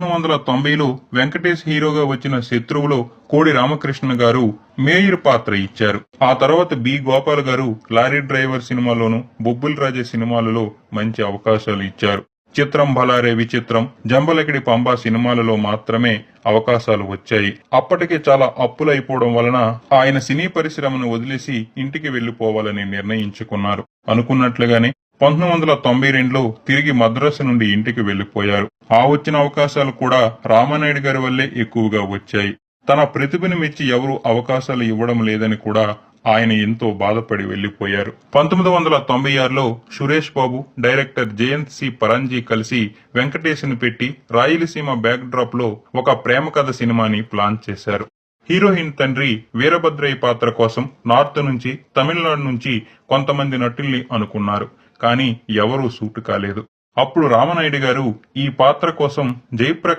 1990లో వెంకటేష్ హీరోగా వచ్చిన శత్రువులో కోడి రామకృష్ణ గారు మేయర్ పాత్ర ఇచ్చారు. ఆ తర్వాత బి గోపాల్ గారు లారీ డ్రైవర్ సినిమాలోను, బొబ్బుల్ రాజా సినిమాలలో మంచి అవకాశాలు ఇచ్చారు. చిత్రం బలారే విచిత్రం, జంబలకిడి పంబా సినిమాలలో మాత్రమే అవకాశాలు వచ్చాయి. అప్పటికే చాలా అప్పులైపోవడం వలన ఆయన సినీ పరిశ్రమను వదిలేసి ఇంటికి వెళ్లిపోవాలని నిర్ణయించుకున్నారు. అనుకున్నట్లుగానే 1992లో తిరిగి మద్రాసు నుండి ఇంటికి వెళ్లిపోయారు. ఆ వచ్చిన అవకాశాలు కూడా రామానాయుడు గారి వల్లే ఎక్కువగా వచ్చాయి. తన ప్రతిభను మెచ్చి ఎవరు అవకాశాలు ఇవ్వడం లేదని కూడా ఆయన ఎంతో బాధపడి వెళ్లిపోయారు. 1996లో సురేష్ బాబు, డైరెక్టర్ జయంత్ సి పరాంజీ కలిసి వెంకటేష్ను పెట్టి రాయలసీమ బ్యాక్ డ్రాప్ లో ఒక ప్రేమ కథ సినిమాని ప్లాన్ చేశారు. హీరోయిన్ తండ్రి వీరభద్రయ్య పాత్ర కోసం నార్త్ నుంచి, తమిళనాడు నుంచి కొంతమంది నటుల్ని అనుకున్నారు. కానీ ఎవరూ సూటు కాలేదు. అప్పుడు రామనాయుడు గారు ఈ పాత్ర కోసం జయప్రకాష్